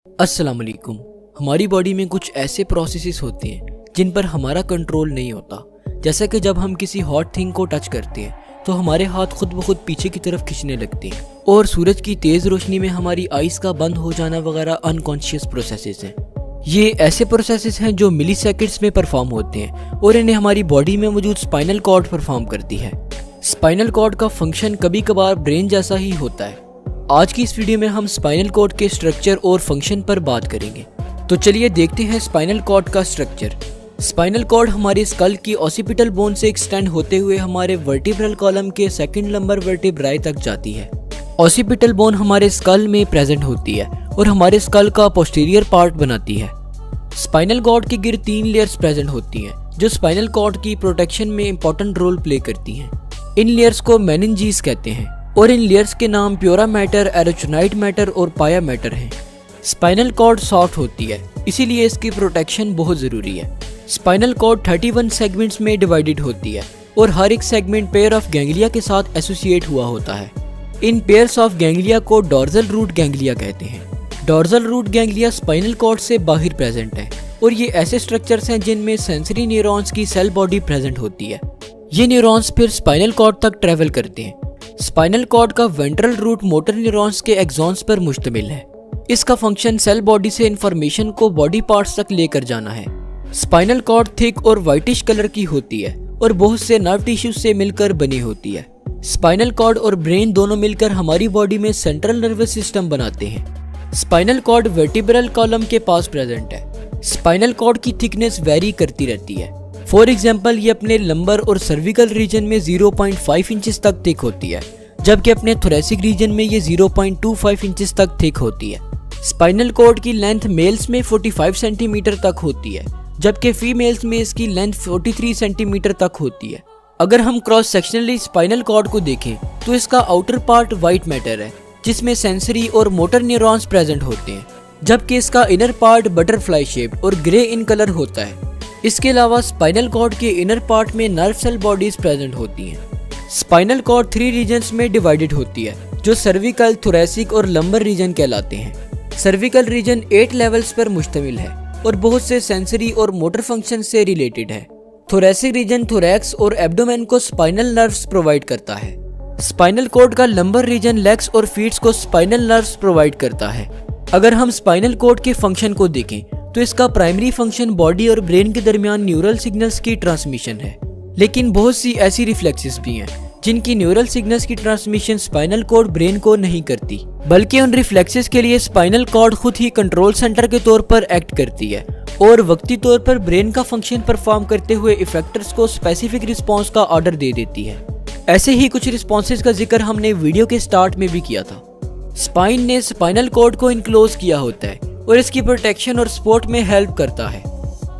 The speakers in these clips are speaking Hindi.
अस्सलाम वालेकुम। हमारी बॉडी में कुछ ऐसे प्रोसेसेस होते हैं जिन पर हमारा कंट्रोल नहीं होता। जैसा कि जब हम किसी हॉट थिंग को टच करते हैं तो हमारे हाथ खुद ब खुद पीछे की तरफ खींचने लगते हैं, और सूरज की तेज़ रोशनी में हमारी आइज़ का बंद हो जाना वगैरह अनकॉन्शियस प्रोसेसेस हैं। ये ऐसे प्रोसेसेस हैं जो मिली सेकेंड्स में परफॉर्म होते हैं और इन्हें हमारी बॉडी में मौजूद स्पाइनल कॉर्ड परफॉर्म करती है। स्पाइनल कॉर्ड का फंक्शन कभी कभार ब्रेन जैसा ही होता है। आज की इस वीडियो में हम स्पाइनल कॉर्ड के स्ट्रक्चर और फंक्शन पर बात करेंगे। तो चलिए देखते हैं स्पाइनल कॉर्ड का स्ट्रक्चर। स्पाइनल कॉर्ड हमारे स्कल की ऑसिपिटल बोन से एक्सटेंड होते हुए हमारे वर्टिब्रल कॉलम के सेकंड लंबर वर्टिब्राई तक जाती है। ऑसिपिटल बोन हमारे स्कल में प्रेजेंट होती है और हमारे स्कल का पोस्टीरियर पार्ट बनाती है। स्पाइनल कॉर्ड के गिर्द 3 लेयर्स प्रेजेंट होती हैं जो स्पाइनल कॉर्ड की प्रोटेक्शन में इंपॉर्टेंट रोल प्ले करती हैं। इन लेयर्स को मेनिंजीज कहते हैं और इन लेयर्स के नाम प्योरा मैटर, एरोचनाइट मैटर और पाया मैटर हैं। स्पाइनल कॉर्ड सॉफ्ट होती है, इसीलिए इसकी प्रोटेक्शन बहुत ज़रूरी है। स्पाइनल कॉर्ड 31 सेगमेंट्स में डिवाइडेड होती है और हर एक सेगमेंट पेयर ऑफ गैंग्लिया के साथ एसोसिएट हुआ होता है। इन पेयर्स ऑफ गैंग्लिया को डॉर्सल रूट गैंग्लिया कहते हैं। Dorsal root ganglia spinal cord से बाहर प्रेजेंट है और ये ऐसे स्ट्रक्चर्स हैं जिनमें सेंसरी न्यूरॉन्स की सेल बॉडी प्रेजेंट होती है। ये न्यूरॉन्स फिर स्पाइनल कॉर्ड तक ट्रेवल करते हैं। स्पाइनल कॉर्ड का वेंट्रल रूट मोटर न्यूरॉन्स के एक्सॉन्स पर मुश्तमिल है। इसका फंक्शन सेल बॉडी से इंफॉर्मेशन को बॉडी पार्ट्स तक लेकर जाना है। स्पाइनल कॉर्ड थिक और व्हाइटिश कलर की होती है और बहुत से नर्व टिश्यूज से मिलकर बनी होती है। स्पाइनल कॉर्ड और ब्रेन दोनों मिलकर हमारी बॉडी में सेंट्रल नर्वस सिस्टम बनाते हैं। स्पाइनल कॉर्ड वर्टिब्रल कॉलम के पास प्रेजेंट है। स्पाइनल कॉर्ड की थिकनेस वेरी करती रहती है। फॉर एग्जाम्पल ये अपने लंबर और सर्विकल रीजन में 0.5 इंचेस तक थिक होती है, जबकि अपने थोरेसिक रीजन में ये 0.25 इंचेस तक थिक होती है। स्पाइनल कॉर्ड की लेंथ मेल्स में 45 सेंटीमीटर तक होती है, जबकि फीमेल्स में इसकी लेंथ 43 सेंटीमीटर तक होती है। अगर हम क्रॉस सेक्शनली स्पाइनल कॉर्ड को देखें तो इसका आउटर पार्ट व्हाइट मैटर है जिसमें सेंसरी और मोटर न्यूरॉन्स प्रेजेंट होते हैं, जबकि इसका इनर पार्ट बटरफ्लाई शेप और ग्रे इन कलर होता है। इसके अलावा स्पाइनल कॉर्ड के इनर पार्ट में नर्व सेल बॉडीज प्रेजेंट होती हैं। स्पाइनल कॉर्ड 3 रीजन्स में डिवाइडेड होती है जो सर्विकल, थोरेसिक और लंबर रीजन कहलाते हैं। सर्विकल रीजन 8 लेवल्स पर मुश्तमिल है और बहुत से सेंसरी और मोटर फंक्शन से रिलेटेड है। थोरेसिक रीजन थोरैक्स और एब्डोमेन को स्पाइनल नर्व्स प्रोवाइड करता है। स्पाइनल कॉर्ड का लंबर रीजन लेग्स और फीट्स को स्पाइनल नर्व्स प्रोवाइड करता है। अगर हम स्पाइनल कॉर्ड के फंक्शन को देखें तो इसका प्राइमरी फंक्शन बॉडी और ब्रेन के दरमियान न्यूरल सिग्नल्स की ट्रांसमिशन है, लेकिन बहुत सी ऐसी रिफ्लेक्सेस भी हैं जिनकी न्यूरल सिग्नल्स की ट्रांसमिशन स्पाइनल कॉर्ड ब्रेन को नहीं करती, बल्कि उन रिफ्लेक्सेस के लिए स्पाइनल कॉर्ड खुद ही कंट्रोल सेंटर के तौर पर एक्ट करती है और वक्ती तौर पर ब्रेन का फंक्शन परफॉर्म करते हुए इफेक्टर्स को स्पेसिफिक रिस्पॉन्स का ऑर्डर दे देती है। ऐसे ही कुछ रिस्पॉन्सेज का जिक्र हमने वीडियो के स्टार्ट में भी किया था। स्पाइन ने स्पाइनल कॉर्ड को इनक्लोज किया होता है और इसकी प्रोटेक्शन और सपोर्ट में हेल्प करता है।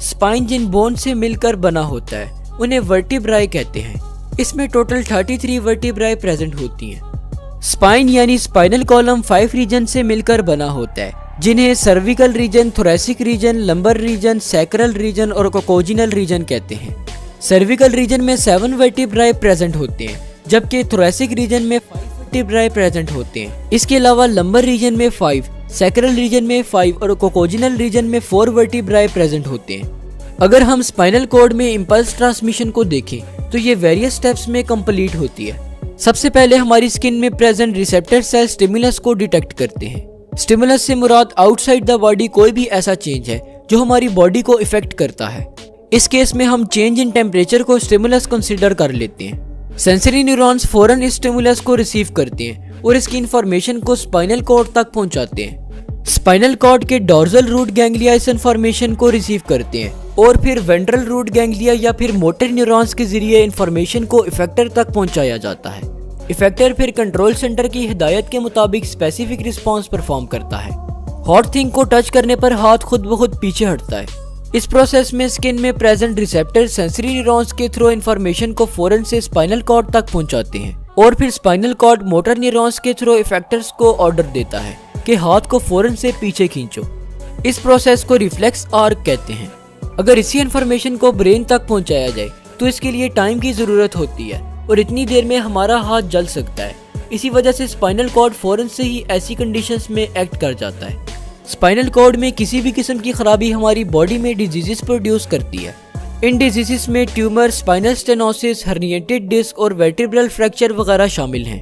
स्पाइन जिन बोन से मिलकर बना होता है उन्हें वर्टिब्राई कहते हैं। इसमें टोटल 33 वर्टिब्राई प्रेजेंट होती हैं। स्पाइन यानी स्पाइनल कॉलम 5 रीजन से मिलकर बना होता है, जिन्हें cervical region, thoracic region, lumbar region, sacral region और कोकोजिनल रीजन कहते हैं। सर्विकल रीजन में 7 वर्टिब्राई प्रेजेंट होते हैं, जबकि थोरेसिक रीजन में 5 वर्टिब्राई प्रेजेंट होते हैं। इसके अलावा लंबर रीजन में 5, सैक्रल रीजन में 5 और कोकोजिनल रीजन में 4 वर्टिब्राई प्रेजेंट होते हैं। अगर हम स्पाइनल कॉर्ड में इंपल्स ट्रांसमिशन को देखें तो ये वेरियस स्टेप्स में कंप्लीट होती है। सबसे पहले हमारी स्किन में प्रेजेंट रिसेप्टर सेल स्टिमुलस को डिटेक्ट करते हैं। स्टिमुलस से मुराद आउटसाइड द बॉडी कोई भी ऐसा चेंज है जो हमारी बॉडी को इफेक्ट करता है। इस केस में हम चेंज इन टेम्परेचर को स्टिमुलस कंसिडर कर लेते हैं। सेंसरी न्यूरॉन्स फौरन इस स्टिमुलस को रिसीव करते हैं और इसकी इंफॉर्मेशन को स्पाइनल कॉर्ड तक पहुंचाते हैं। स्पाइनल कॉर्ड के डॉर्सल रूट गैंग्लिया इस इंफॉर्मेशन को रिसीव करते हैं और फिर वेंट्रल रूट गैंग्लिया या फिर मोटर न्यूरॉन्स के जरिए इंफॉर्मेशन को इफेक्टर तक पहुंचाया जाता है। इफेक्टर फिर कंट्रोल सेंटर की हिदायत के मुताबिक स्पेसिफिक रिस्पॉन्स परफॉर्म करता है। हॉट थिंग को टच करने पर हाथ खुद ब खुद पीछे हटता है। इस प्रोसेस में स्किन में प्रेजेंट रिसेप्टर सेंसरी न्यूरॉन्स के थ्रू इंफॉर्मेशन को फौरन से स्पाइनल कॉर्ड तक पहुंचाते हैं और फिर स्पाइनल कॉर्ड मोटर न्यूरॉन्स के थ्रू इफेक्टर्स को ऑर्डर देता है कि हाथ को फौरन से पीछे खींचो। इस प्रोसेस को रिफ्लेक्स आर्क कहते हैं। अगर इसी इंफॉर्मेशन को ब्रेन तक पहुंचाया जाए तो इसके लिए टाइम की जरूरत होती है और इतनी देर में हमारा हाथ जल सकता है। इसी वजह से स्पाइनल कॉर्ड फौरन से ही ऐसी कंडीशंस में एक्ट कर जाता है। स्पाइनल कॉर्ड में किसी भी किस्म की खराबी हमारी बॉडी में डिजीजेस प्रोड्यूस करती है। इन डिजीजेस में tumour, spinal stenosis, herniated disc और वर्टिब्रल फ्रैक्चर वगैरह शामिल हैं।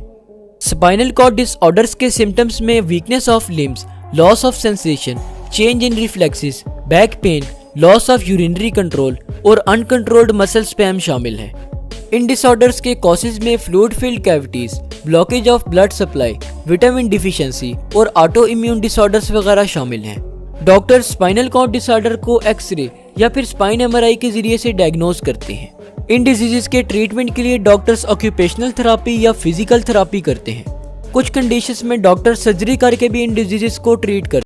स्पाइनल कॉर्ड डिसऑर्डर्स के सिम्टम्स में weakness of limbs, loss of sensation, change in reflexes, back pain, loss of urinary control और अनकंट्रोल्ड मसल स्पैम शामिल हैं। इन डिसऑर्डर्स के कॉजेज में fluid filled cavities, blockage of blood supply, vitamin deficiency और ऑटो इम्यून डिसऑर्डर्स वगैरह शामिल हैं। डॉक्टर स्पाइनल कॉर्ड डिसऑर्डर को एक्सरे या फिर स्पाइन एमआरआई के जरिए से डायग्नोज करते हैं। इन डिजीजेस के ट्रीटमेंट के लिए डॉक्टर्स ऑक्यूपेशनल थेरापी या फिजिकल थेरापी करते हैं। कुछ कंडीशंस में डॉक्टर सर्जरी करके भी इन डिजीजेस को ट्रीट करते हैं।